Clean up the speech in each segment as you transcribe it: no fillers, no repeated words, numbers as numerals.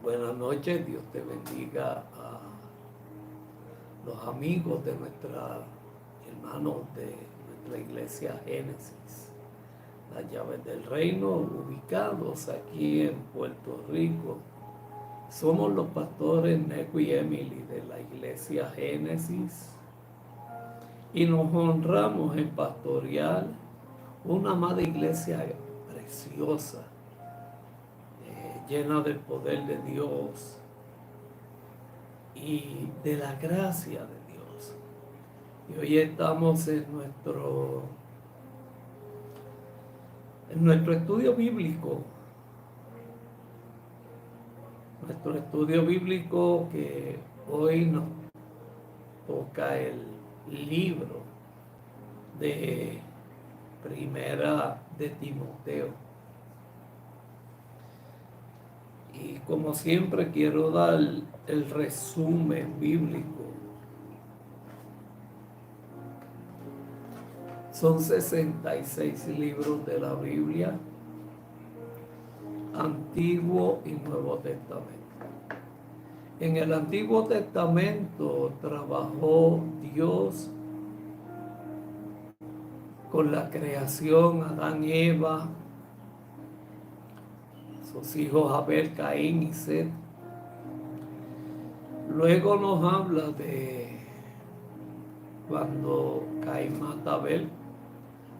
Buenas noches, Dios te bendiga a los amigos de nuestra hermanos de nuestra iglesia Génesis, las llaves del reino, ubicados aquí en Puerto Rico. Somos los pastores Neco y Emily de la iglesia Génesis y nos honramos en pastorear una amada iglesia preciosa, llena del poder de Dios y de la gracia de Dios. Y hoy estamos en nuestro estudio bíblico. Nuestro estudio bíblico que hoy nos toca el libro de Primera de Timoteo. Y como siempre quiero dar el resumen bíblico. Son 66 libros de la Biblia, Antiguo y Nuevo Testamento. En el Antiguo Testamento trabajó Dios con la creación, Adán y Eva, sus hijos Abel, Caín y Set. Luego nos habla de cuando Caín mata a Abel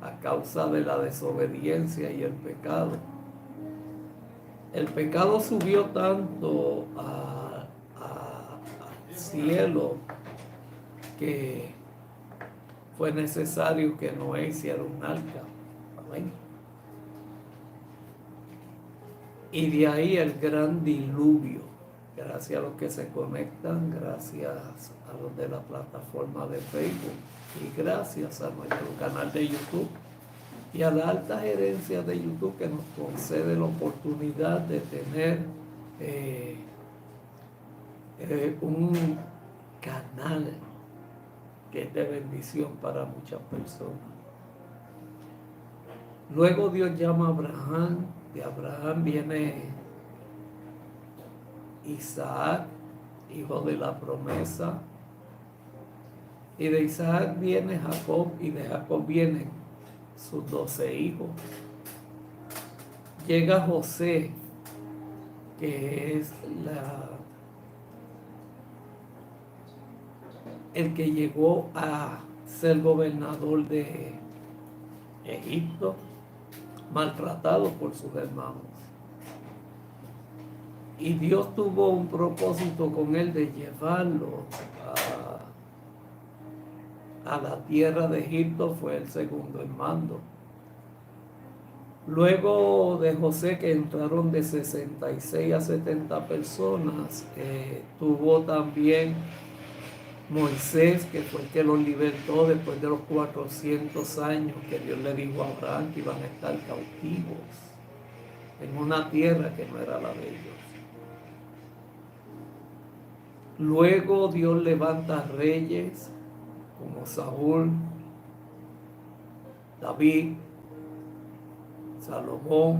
a causa de la desobediencia y el pecado. El pecado subió tanto al cielo que fue necesario que Noé hiciera un arca. Amén. Y de ahí el gran diluvio. Gracias a los que se conectan, gracias a los de la plataforma de Facebook y gracias a nuestro canal de YouTube y a la alta gerencia de YouTube que nos concede la oportunidad de tener un canal que es de bendición para muchas personas. Luego Dios llama a Abraham, de Abraham viene Isaac, hijo de la promesa, y de Isaac viene Jacob, y de Jacob vienen sus 12 hijos. Llega José, que es el que llegó a ser gobernador de Egipto, maltratado por sus hermanos. Y Dios tuvo un propósito con él de llevarlo a la tierra de Egipto, fue el segundo en mando. Luego de José, que entraron de 66 a 70 personas, tuvo también Moisés, que fue el que los libertó después de los 400 años que Dios le dijo a Abraham que iban a estar cautivos en una tierra que no era la de ellos. Luego Dios levanta reyes como Saúl, David, Salomón,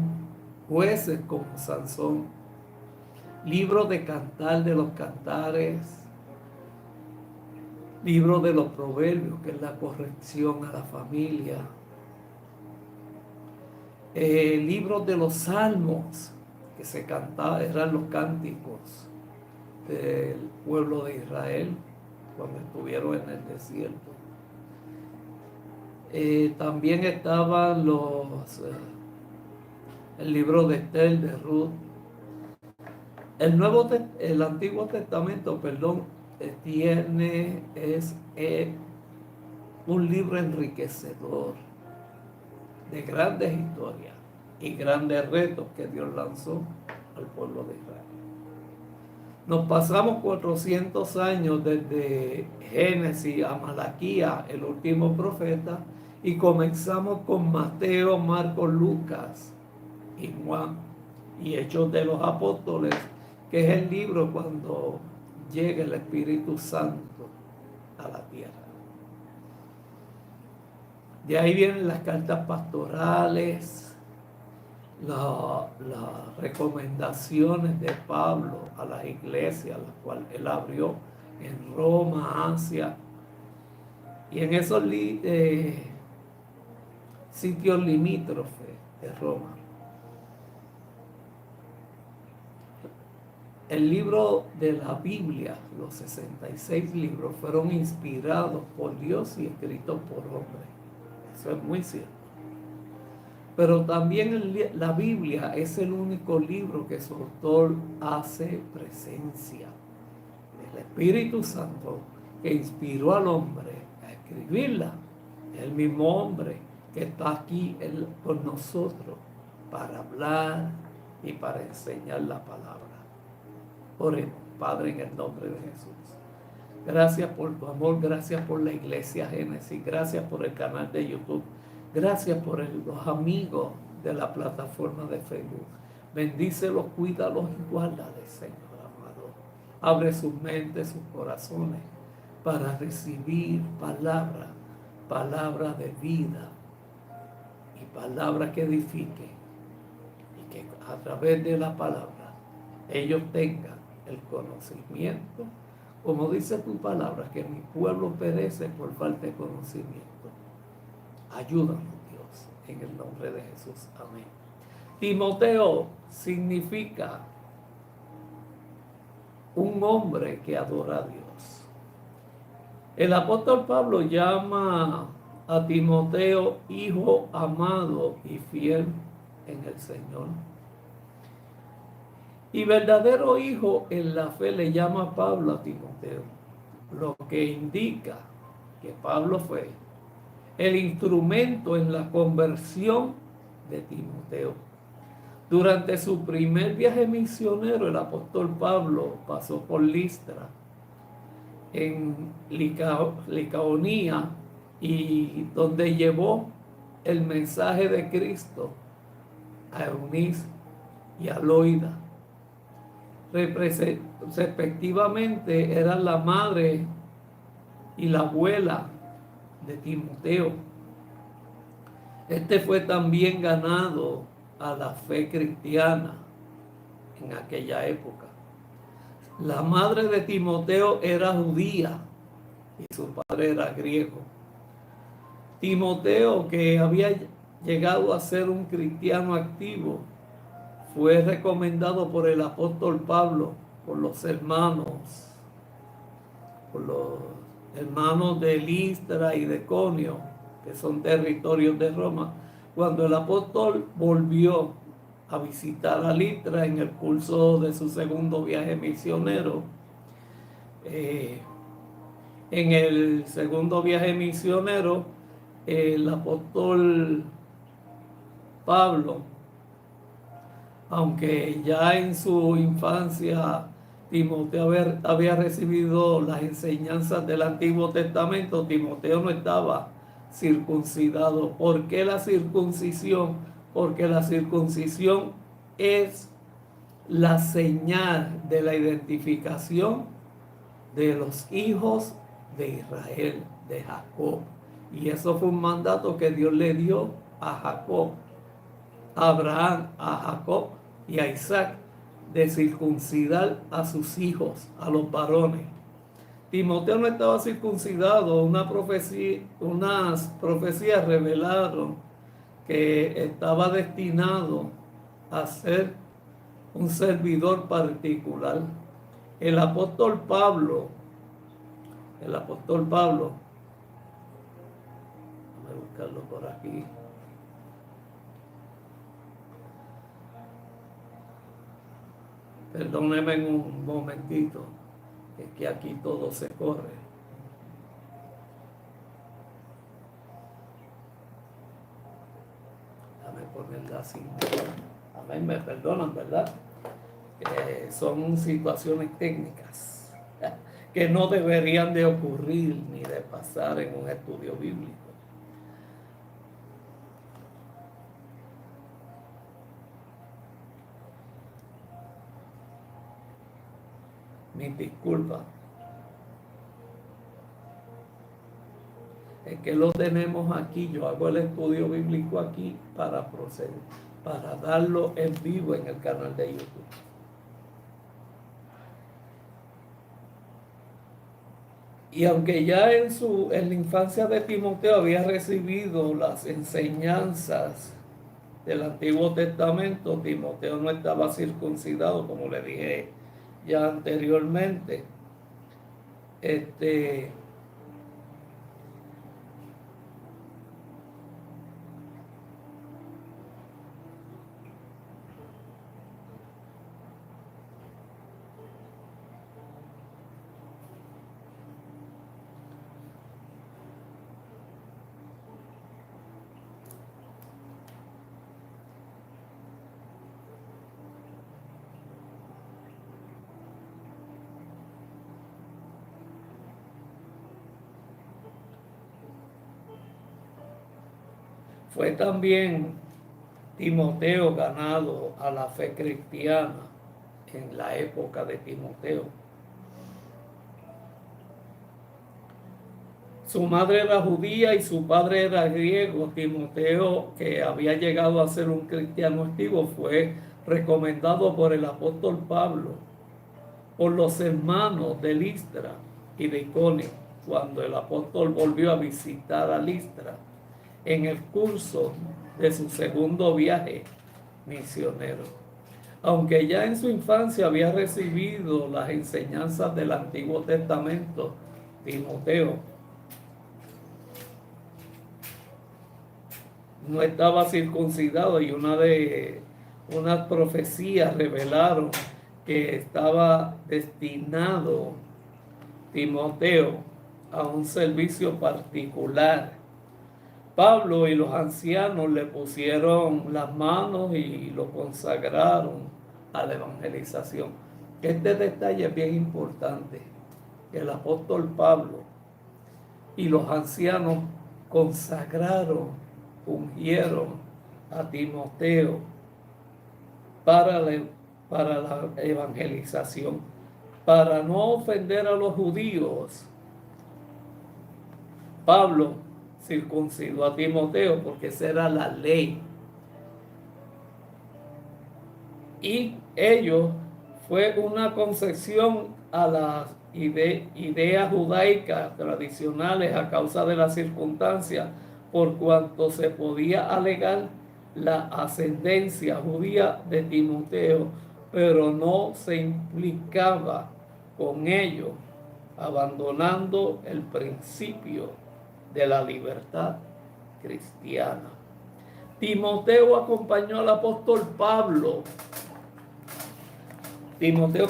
jueces como Sansón, libro de Cantar de los Cantares, libro de los Proverbios, que es la corrección a la familia, libros de los Salmos, que se cantaban, eran los cánticos del pueblo de Israel cuando estuvieron en el desierto. También estaban el libro de Esther, de Ruth. El Antiguo Testamento, es un libro enriquecedor de grandes historias y grandes retos que Dios lanzó al pueblo de Israel. Nos pasamos 400 años desde Génesis a Malaquías, el último profeta, y comenzamos con Mateo, Marcos, Lucas y Juan, y Hechos de los Apóstoles, que es el libro cuando llega el Espíritu Santo a la tierra. De ahí vienen las cartas pastorales, las recomendaciones de Pablo a las iglesias, las cuales él abrió en Roma, Asia, y en esos sitios limítrofes de Roma. El libro de la Biblia, los 66 libros, fueron inspirados por Dios y escritos por hombres. Eso es muy cierto. Pero también la Biblia es el único libro que su autor hace presencia del Espíritu Santo que inspiró al hombre a escribirla. El mismo hombre que está aquí con nosotros para hablar y para enseñar la palabra. Oremos, Padre, en el nombre de Jesús. Gracias por tu amor, gracias por la Iglesia Génesis, gracias por el canal de YouTube, gracias por los amigos de la plataforma de Facebook. Bendícelos, cuídalos y guárdales, Señor amado. Abre sus mentes, sus corazones para recibir palabra de vida y palabra que edifique, y que a través de la palabra ellos tengan el conocimiento, como dice tu palabra, que mi pueblo perece por falta de conocimiento. Ayúdanos, Dios, en el nombre de Jesús. Amén. Timoteo significa un hombre que adora a Dios. El apóstol Pablo llama a Timoteo hijo amado y fiel en el Señor. Y verdadero hijo en la fe le llama Pablo a Timoteo, lo que indica que Pablo fue el instrumento en la conversión de Timoteo. Durante su primer viaje misionero, el apóstol Pablo pasó por Listra, en Licaonía, y donde llevó el mensaje de Cristo a Eunice y a Loida. Respectivamente eran la madre y la abuela de Timoteo. Este fue también ganado a la fe cristiana en aquella época. La madre de Timoteo era judía y su padre era griego. Timoteo, que había llegado a ser un cristiano activo, fue recomendado por el apóstol Pablo, por los hermanos de Listra y de Iconio, que son territorios de Roma, cuando el apóstol volvió a visitar a Listra en el curso de su segundo viaje misionero. En el segundo viaje misionero, el apóstol Pablo, aunque ya en su infancia Timoteo había recibido las enseñanzas del Antiguo Testamento, Timoteo no estaba circuncidado. ¿Por qué la circuncisión? Porque la circuncisión es la señal de la identificación de los hijos de Israel, de Jacob. Y eso fue un mandato que Dios le dio a Jacob, a Abraham, a Jacob y a Isaac, de circuncidar a sus hijos, a los varones. Timoteo no estaba circuncidado. Unas profecías revelaron que estaba destinado a ser un servidor particular. El apóstol Pablo, déjame buscarlo por aquí. Perdóneme un momentito, es que aquí todo se corre. Déjame ponerla así. Amén, me perdonan, ¿verdad? Son situaciones técnicas que no deberían de ocurrir ni de pasar en un estudio bíblico. Mis disculpas. Es que lo tenemos aquí. Yo hago el estudio bíblico aquí para para darlo en vivo en el canal de YouTube. Y aunque ya en la infancia de Timoteo había recibido las enseñanzas del Antiguo Testamento, Timoteo no estaba circuncidado, como le dije ya anteriormente. Fue también Timoteo ganado a la fe cristiana en la época de Timoteo. Su madre era judía y su padre era griego. Timoteo, que había llegado a ser un cristiano activo, fue recomendado por el apóstol Pablo, por los hermanos de Listra y de Iconio, cuando el apóstol volvió a visitar a Listra en el curso de su segundo viaje misionero. Aunque ya en su infancia había recibido las enseñanzas del Antiguo Testamento, Timoteo no estaba circuncidado, y unas profecías revelaron que estaba destinado Timoteo a un servicio particular. Pablo y los ancianos le pusieron las manos y lo consagraron a la evangelización. Este detalle es bien importante. El apóstol Pablo y los ancianos consagraron, ungieron a Timoteo para la evangelización, para no ofender a los judíos. Pablo circuncidó a Timoteo porque esa era la ley. Y ello fue una concesión a las ideas judaicas tradicionales a causa de las circunstancias, por cuanto se podía alegar la ascendencia judía de Timoteo, pero no se implicaba con ello, abandonando el principio de la libertad cristiana. Timoteo acompañó al apóstol Pablo. Timoteo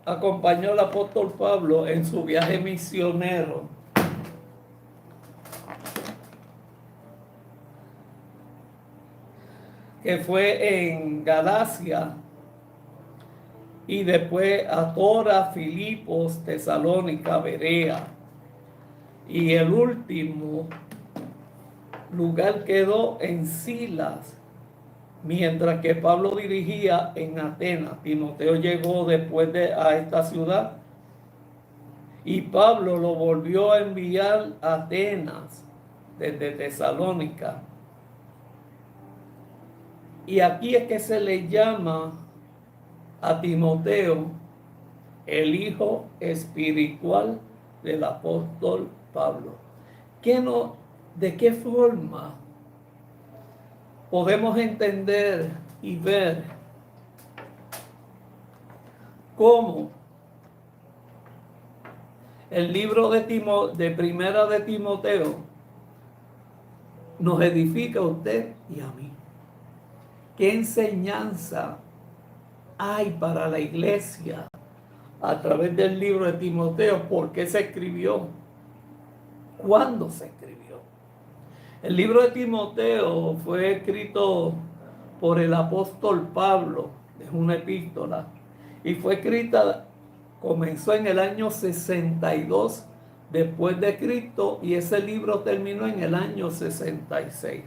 acompañó al apóstol Pablo en su viaje misionero. Que fue en Galacia y después a Tora, Filipos, Tesalónica, Berea. Y el último lugar quedó en Silas, mientras que Pablo dirigía en Atenas. Timoteo llegó después a esta ciudad y Pablo lo volvió a enviar a Atenas desde Tesalónica. Y aquí es que se le llama a Timoteo el hijo espiritual del apóstol Pablo. ¿De qué forma podemos entender y ver cómo el libro de Primera de Timoteo nos edifica a usted y a mí? ¿Qué enseñanza hay para la iglesia a través del libro de Timoteo? ¿Por qué se escribió? ¿Cuándo se escribió? El libro de Timoteo fue escrito por el apóstol Pablo, es una epístola, y fue escrita, comenzó en el año 62 después de Cristo, y ese libro terminó en el año 66.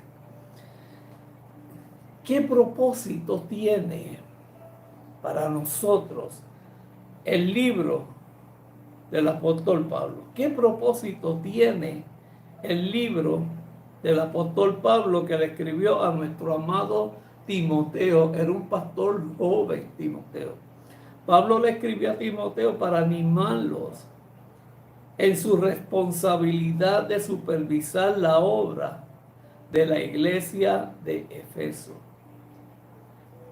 ¿Qué propósito tiene para nosotros el libro del apóstol Pablo? ¿Qué propósito tiene el libro del apóstol Pablo que le escribió a nuestro amado Timoteo. Era un pastor joven, Timoteo. Pablo le escribió a Timoteo para animarlos en su responsabilidad de supervisar la obra de la iglesia de Efeso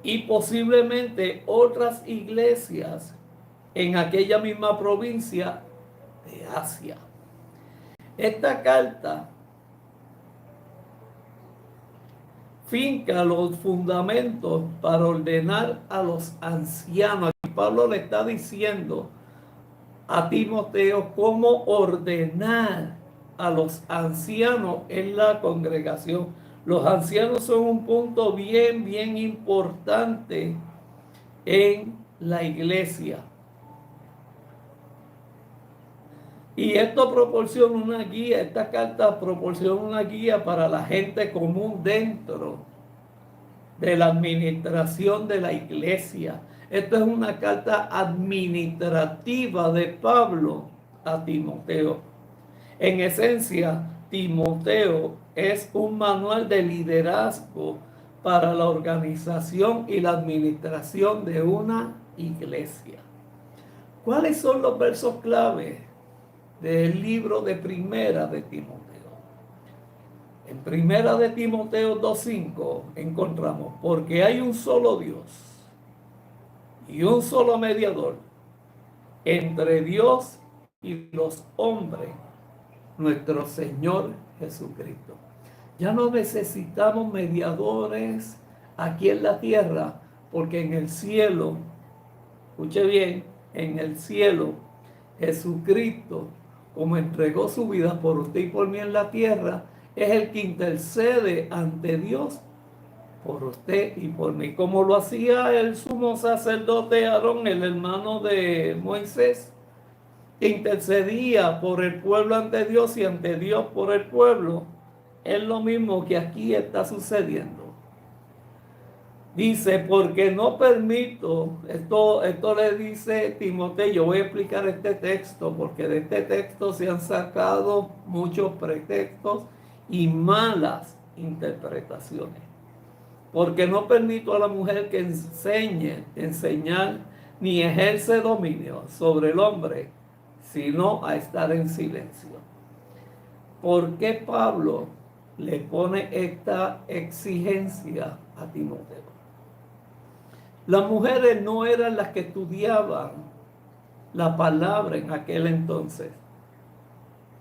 y posiblemente otras iglesias en aquella misma provincia de Asia. Esta carta finca los fundamentos para ordenar a los ancianos. Aquí Pablo le está diciendo a Timoteo cómo ordenar a los ancianos en la congregación. Los ancianos son un punto bien importante en la iglesia. Y esto proporciona una guía, esta carta proporciona una guía para la gente común dentro de la administración de la iglesia. Esto es una carta administrativa de Pablo a Timoteo. En esencia, Timoteo es un manual de liderazgo para la organización y la administración de una iglesia. ¿Cuáles son los versos clave del libro de Primera de Timoteo? En Primera de Timoteo 2:5 encontramos: porque hay un solo Dios y un solo mediador entre Dios y los hombres, nuestro Señor Jesucristo. Ya no necesitamos mediadores aquí en la tierra, porque en el cielo, escuche bien, en el cielo Jesucristo, como entregó su vida por usted y por mí en la tierra, es el que intercede ante Dios por usted y por mí, como lo hacía el sumo sacerdote Aarón, el hermano de Moisés, que intercedía por el pueblo ante Dios y ante Dios por el pueblo. Es lo mismo que aquí está sucediendo. Dice: porque no permito, esto le dice Timoteo. Yo voy a explicar este texto, porque de este texto se han sacado muchos pretextos y malas interpretaciones. Porque no permito a la mujer que enseñar, ni ejerce dominio sobre el hombre, sino a estar en silencio. ¿Por qué Pablo le pone esta exigencia a Timoteo? Las mujeres no eran las que estudiaban la palabra en aquel entonces.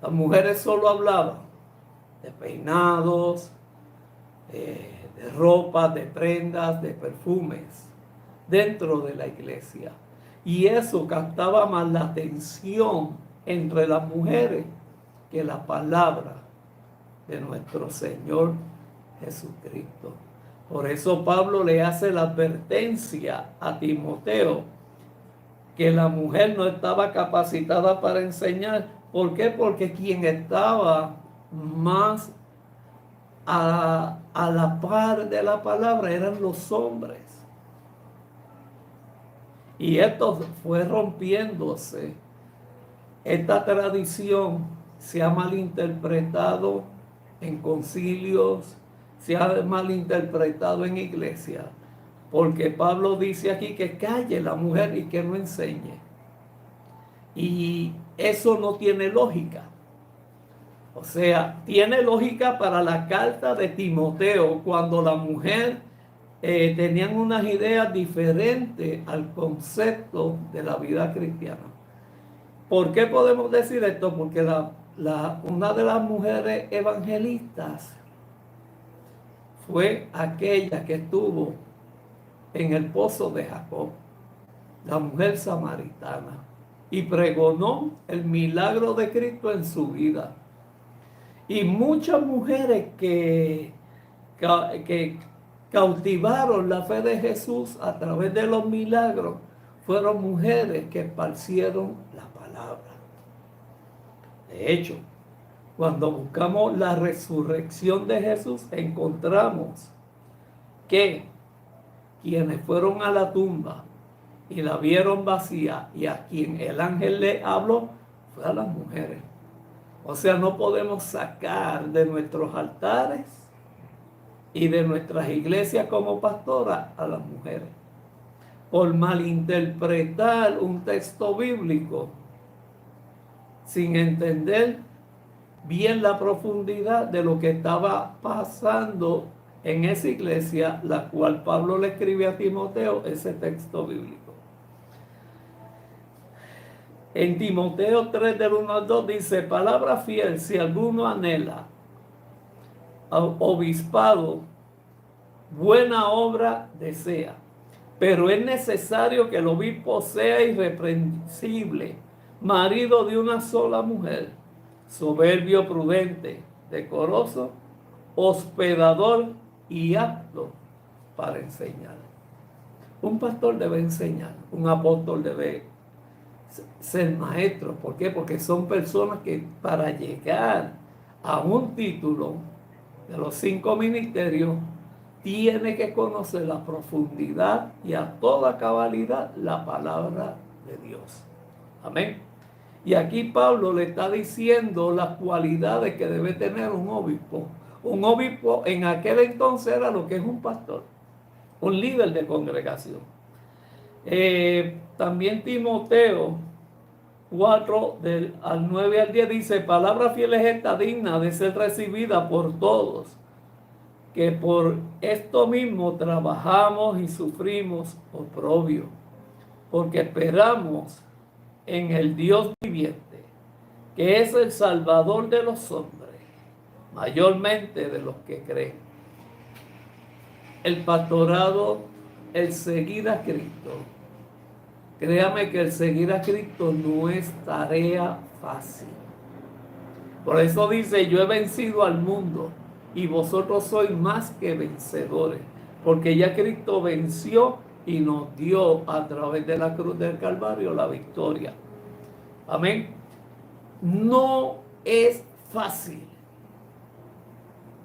Las mujeres solo hablaban de peinados, de ropa, de prendas, de perfumes dentro de la iglesia. Y eso captaba más la atención entre las mujeres que la palabra de nuestro Señor Jesucristo. Por eso Pablo le hace la advertencia a Timoteo que la mujer no estaba capacitada para enseñar. ¿Por qué? Porque quien estaba más a la par de la palabra eran los hombres. Y esto fue rompiéndose. Esta tradición se ha malinterpretado en concilios, se ha malinterpretado en iglesia, porque Pablo dice aquí que calle la mujer y que no enseñe. Y eso no tiene lógica. O sea, tiene lógica para la carta de Timoteo, cuando la mujer tenían unas ideas diferentes al concepto de la vida cristiana. ¿Por qué podemos decir esto? Porque una de las mujeres evangelistas fue aquella que estuvo en el pozo de Jacob, la mujer samaritana, y pregonó el milagro de Cristo en su vida. Y muchas mujeres que cautivaron la fe de Jesús a través de los milagros fueron mujeres que esparcieron la palabra. De hecho, cuando buscamos la resurrección de Jesús, encontramos que quienes fueron a la tumba y la vieron vacía y a quien el ángel le habló fue a las mujeres. O sea, no podemos sacar de nuestros altares y de nuestras iglesias como pastoras a las mujeres por malinterpretar un texto bíblico sin entender bien la profundidad de lo que estaba pasando en esa iglesia, la cual Pablo le escribe a Timoteo ese texto bíblico. En Timoteo 3 del 1 al 2 dice: palabra fiel, si alguno anhela obispado, buena obra desea, pero es necesario que el obispo sea irreprensible, marido de una sola mujer, soberbio, prudente, decoroso, hospedador y apto para enseñar. Un pastor debe enseñar, un apóstol debe ser maestro. ¿Por qué? Porque son personas que para llegar a un título de los 5 ministerios tiene que conocer la profundidad y a toda cabalidad la palabra de Dios. Amén. Y aquí Pablo le está diciendo las cualidades que debe tener un obispo. Un obispo en aquel entonces era lo que es un pastor, un líder de congregación. También Timoteo 4 al 9 al 10 dice: palabra fiel es esta, digna de ser recibida por todos, que por esto mismo trabajamos y sufrimos oprobio, porque esperamos en el Dios viviente, que es el Salvador de los hombres, mayormente de los que creen. El pastorado, el seguir a Cristo. Créame que el seguir a Cristo no es tarea fácil. Por eso dice: yo he vencido al mundo y vosotros sois más que vencedores, porque ya Cristo venció y nos dio a través de la cruz del Calvario la victoria. Amén. No es fácil.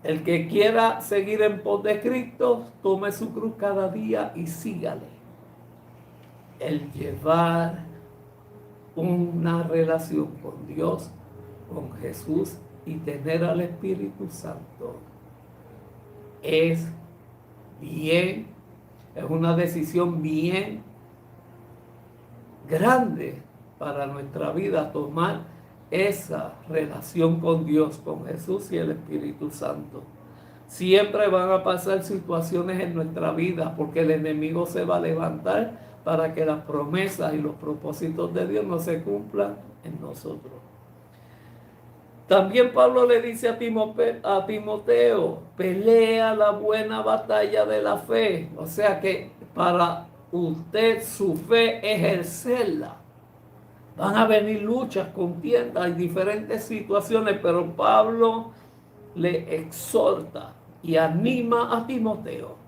El que quiera seguir en pos de Cristo, tome su cruz cada día y sígale. El llevar una relación con Dios, con Jesús y tener al Espíritu Santo es una decisión bien grande para nuestra vida, tomar esa relación con Dios, con Jesús y el Espíritu Santo. Siempre van a pasar situaciones en nuestra vida porque el enemigo se va a levantar para que las promesas y los propósitos de Dios no se cumplan en nosotros. También Pablo le dice a Timoteo: pelea la buena batalla de la fe. O sea que para usted su fe ejercerla, van a venir luchas, contiendas, hay diferentes situaciones, pero Pablo le exhorta y anima a Timoteo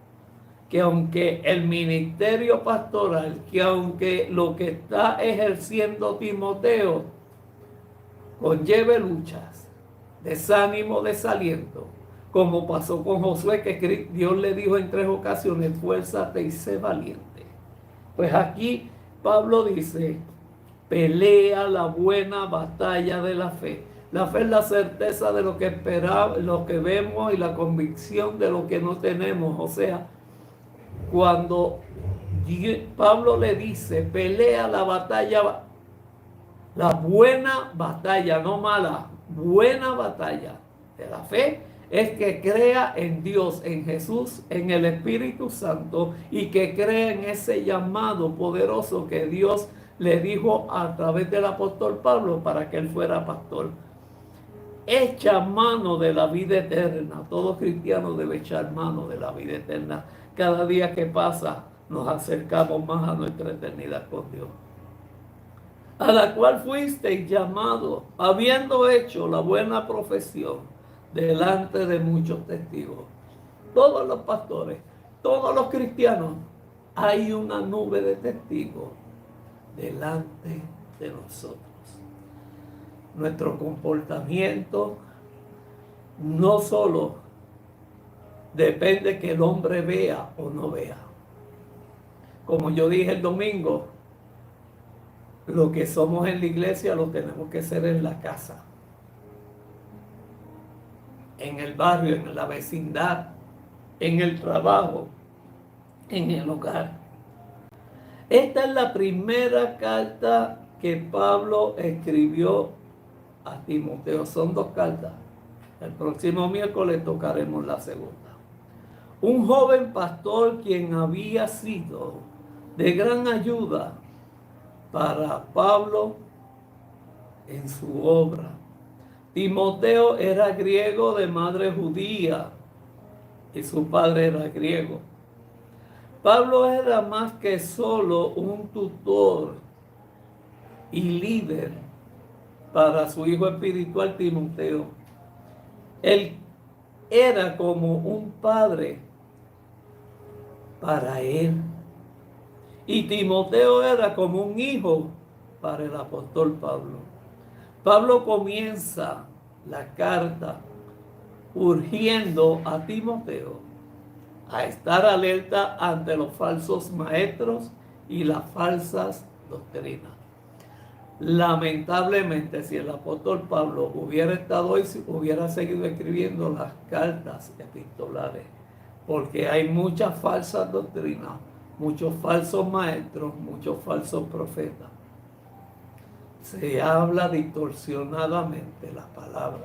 que aunque el ministerio pastoral, que aunque lo que está ejerciendo Timoteo conlleve luchas, desánimo, desaliento, como pasó con Josué, que Dios le dijo en 3 ocasiones: esfuérzate y sé valiente. Pues aquí Pablo dice: pelea la buena batalla de la fe. La fe es la certeza de lo que esperamos, lo que vemos, y la convicción de lo que no tenemos. O sea, cuando Pablo le dice: pelea la batalla, la buena batalla, no mala, buena batalla de la fe, es que crea en Dios, en Jesús, en el Espíritu Santo, y que crea en ese llamado poderoso que Dios le dijo a través del apóstol Pablo para que él fuera pastor. Echa mano de la vida eterna. Todo cristiano debe echar mano de la vida eterna. Cada día que pasa nos acercamos más a nuestra eternidad con Dios, a la cual fuisteis llamado, habiendo hecho la buena profesión delante de muchos testigos. Todos los pastores, todos los cristianos, hay una nube de testigos delante de nosotros. Nuestro comportamiento no solo depende que el hombre vea o no vea. Como yo dije el domingo, lo que somos en la iglesia lo tenemos que ser en la casa. en el barrio, en la vecindad, en el trabajo, en el hogar. Esta es la primera carta que Pablo escribió a Timoteo. Son 2 cartas. El próximo miércoles tocaremos la segunda. Un joven pastor quien había sido de gran ayuda para Pablo en su obra. Timoteo era griego de madre judía y su padre era griego. Pablo era más que solo un tutor y líder para su hijo espiritual Timoteo. Él era como un padre para él. Y Timoteo era como un hijo para el apóstol Pablo. Pablo comienza la carta urgiendo a Timoteo a estar alerta ante los falsos maestros y las falsas doctrinas. Lamentablemente, si el apóstol Pablo hubiera estado hoy, hubiera seguido escribiendo las cartas epistolares, porque hay muchas falsas doctrinas, muchos falsos maestros, muchos falsos profetas. Se habla distorsionadamente la palabra.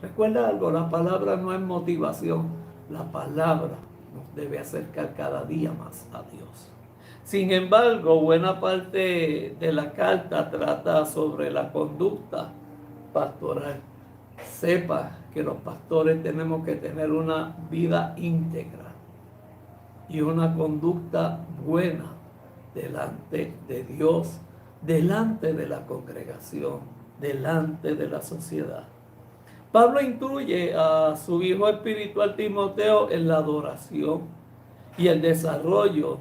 Recuerda algo, la palabra no es motivación, la palabra nos debe acercar cada día más a Dios. Sin embargo, buena parte de la carta trata sobre la conducta pastoral. Sepa que los pastores tenemos que tener una vida íntegra y una conducta buena delante de Dios, delante de la congregación, delante de la sociedad. Pablo instruye a su hijo espiritual Timoteo en la adoración y el desarrollo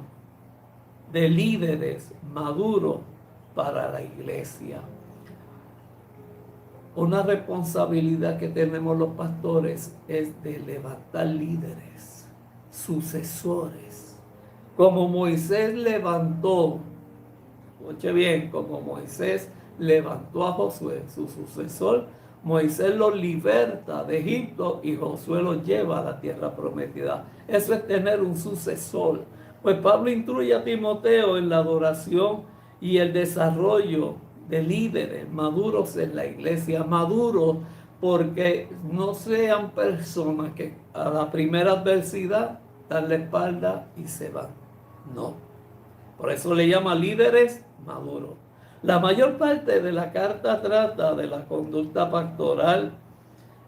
de líderes maduros para la iglesia. Una responsabilidad que tenemos los pastores es de levantar líderes, sucesores. Como Moisés levantó, escuche bien, como Moisés levantó a Josué, su sucesor, Moisés los liberta de Egipto y Josué los lleva a la tierra prometida. Eso es tener un sucesor. Pues Pablo instruye a Timoteo en la adoración y el desarrollo de líderes maduros en la iglesia, maduros porque no sean personas que a la primera adversidad dan la espalda y se van. No. Por eso le llama líderes maduros. La mayor parte de la carta trata de la conducta pastoral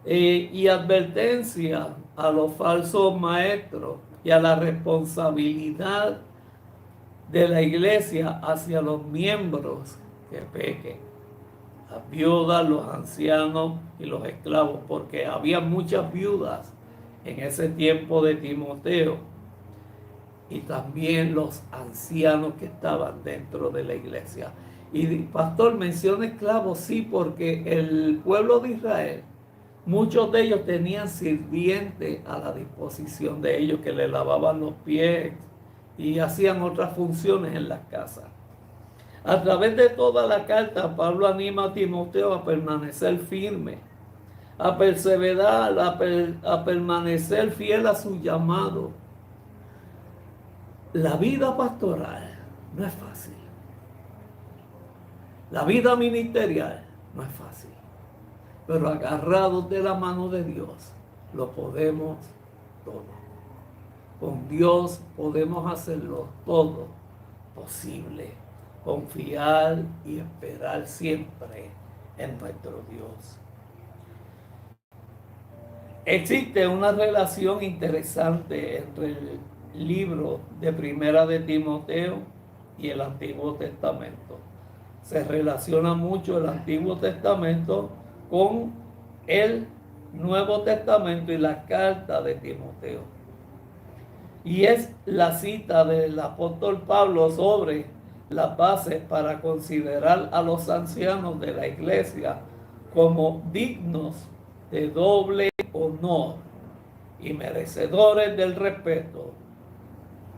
y advertencia a los falsos maestros y a la responsabilidad de la iglesia hacia los miembros que pequen, las viudas, los ancianos y los esclavos, porque había muchas viudas en ese tiempo de Timoteo y también los ancianos que estaban dentro de la iglesia. Y pastor, menciona esclavos, sí, porque el pueblo de Israel, muchos de ellos tenían sirvientes a la disposición de ellos que le lavaban los pies y hacían otras funciones en las casas. A través de toda la carta, Pablo anima a Timoteo a permanecer firme, a perseverar, a permanecer fiel a su llamado. La vida pastoral no es fácil. La vida ministerial no es fácil. Pero agarrados de la mano de Dios, lo podemos todo. Con Dios podemos hacerlo todo posible. Confiar y esperar siempre en nuestro Dios. Existe una relación interesante entre el libro de Primera de Timoteo y el Antiguo Testamento. Se relaciona mucho el Antiguo Testamento con el Nuevo Testamento y la carta de Timoteo. Y es la cita del apóstol Pablo sobre las bases para considerar a los ancianos de la iglesia como dignos de doble honor y merecedores del respeto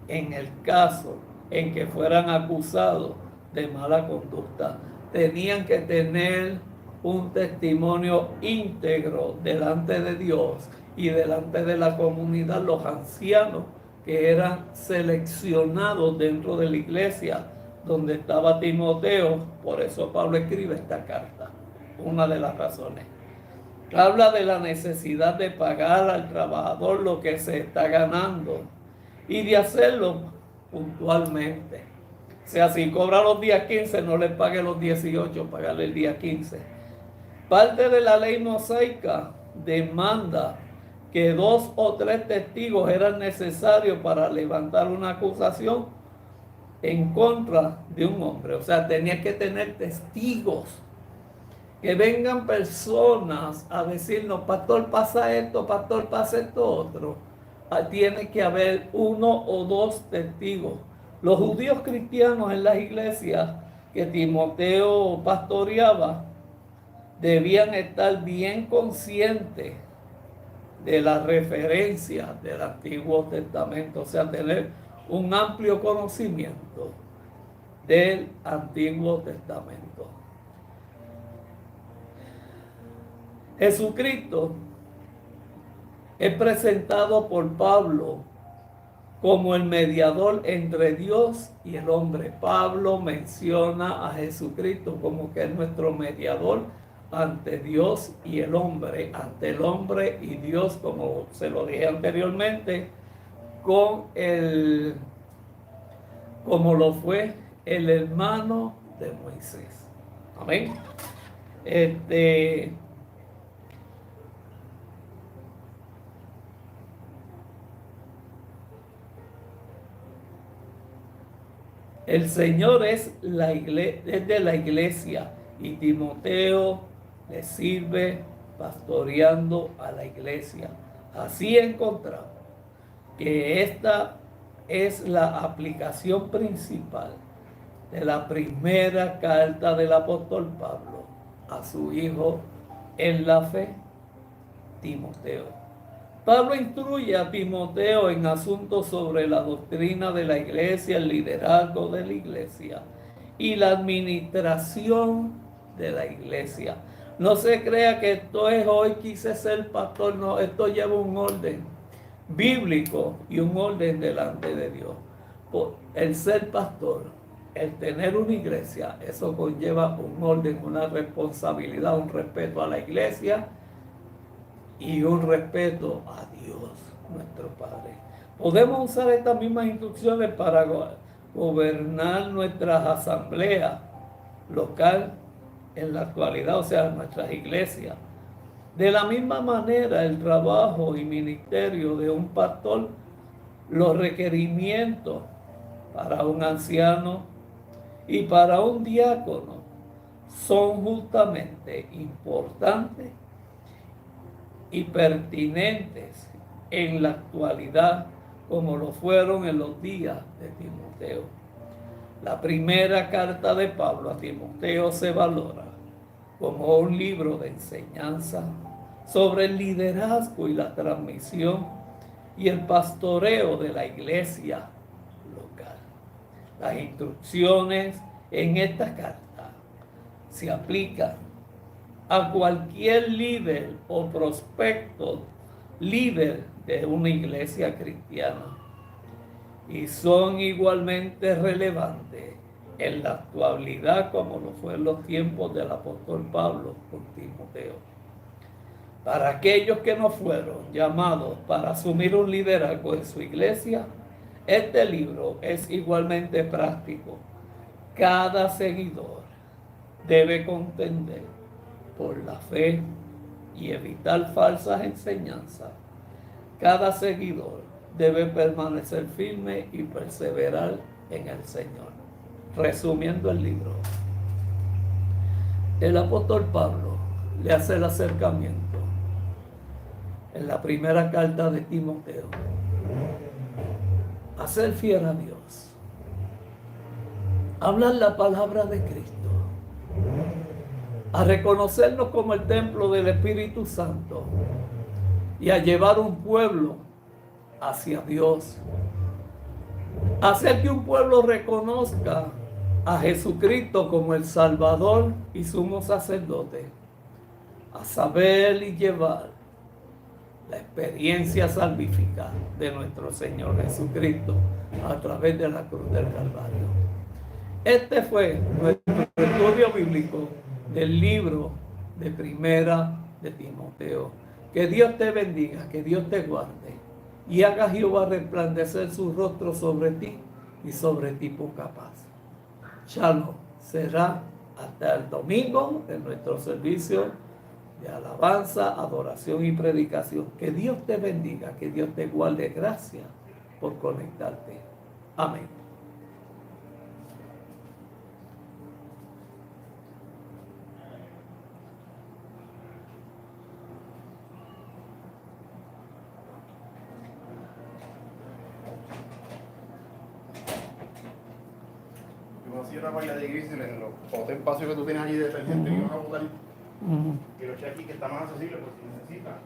en el caso en que fueran acusados de mala conducta. Tenían que tener un testimonio íntegro delante de Dios y delante de la comunidad, los ancianos que eran seleccionados dentro de la iglesia donde estaba Timoteo. Por eso Pablo escribe esta carta, una de las razones. Habla de la necesidad de pagar al trabajador lo que se está ganando y de hacerlo puntualmente. O sea, si cobra los días 15, no le pague los 18, pagarle el día 15. Parte de la ley mosaica demanda que 2 o 3 testigos eran necesarios para levantar una acusación en contra de un hombre. O sea, tenía que tener testigos. Que vengan personas a decirnos, pastor, pasa esto, pastor, pasa esto otro. Tiene que haber 1 o 2 testigos. Los judíos cristianos en las iglesias que Timoteo pastoreaba debían estar bien conscientes de las referencias del Antiguo Testamento, o sea, tener un amplio conocimiento del Antiguo Testamento. Jesucristo es presentado por Pablo como el mediador entre Dios y el hombre. Pablo menciona a Jesucristo como que es nuestro mediador ante Dios y el hombre, ante el hombre y Dios, como se lo dije anteriormente, como lo fue el hermano de Moisés. Amén. El Señor es de la iglesia y Timoteo le sirve pastoreando a la iglesia. Así encontramos que esta es la aplicación principal de la primera carta del apóstol Pablo a su hijo en la fe, Timoteo. Pablo instruye a Timoteo en asuntos sobre la doctrina de la iglesia, el liderazgo de la iglesia y la administración de la iglesia. No se crea que esto es hoy quise ser pastor, no, esto lleva un orden bíblico y un orden delante de Dios. El ser pastor, el tener una iglesia, eso conlleva un orden, una responsabilidad, un respeto a la iglesia y un respeto a Dios, nuestro Padre. Podemos usar estas mismas instrucciones para gobernar nuestras asambleas local en la actualidad, o sea, nuestras iglesias. De la misma manera, el trabajo y ministerio de un pastor, los requerimientos para un anciano y para un diácono son justamente importantes y pertinentes en la actualidad como lo fueron en los días de Timoteo. La primera carta de Pablo a Timoteo se valora como un libro de enseñanza sobre el liderazgo y la transmisión y el pastoreo de la iglesia local. Las instrucciones en esta carta se aplican a cualquier líder o prospecto líder de una iglesia cristiana y son igualmente relevantes en la actualidad como lo fue en los tiempos del apóstol Pablo por Timoteo. Para aquellos que no fueron llamados para asumir un liderazgo en su iglesia, este libro es igualmente práctico. Cada seguidor debe contender por la fe y evitar falsas enseñanzas. Cada seguidor debe permanecer firme y perseverar en el Señor. Resumiendo el libro, el apóstol Pablo le hace el acercamiento en la primera carta de Timoteo a ser fiel a Dios, a hablar la palabra de Cristo, a reconocernos como el templo del Espíritu Santo y a llevar un pueblo hacia Dios. Hacer que un pueblo reconozca a Jesucristo como el Salvador y sumo sacerdote a saber y llevar la experiencia salvífica de nuestro Señor Jesucristo a través de la cruz del Calvario. Este fue nuestro estudio bíblico del libro de Primera de Timoteo. Que Dios te bendiga, que Dios te guarde y haga Jehová resplandecer su rostro sobre ti y sobre ti ponga paz. Shalom. Será hasta el domingo en nuestro servicio de alabanza, adoración y predicación. Que Dios te bendiga, que Dios te guarde. Gracias por conectarte. Amén. Si una vaina de iglesia en los otros espacios que tú tienes allí de detergente y vas a botar y lo eché aquí que está más accesible por si necesitas.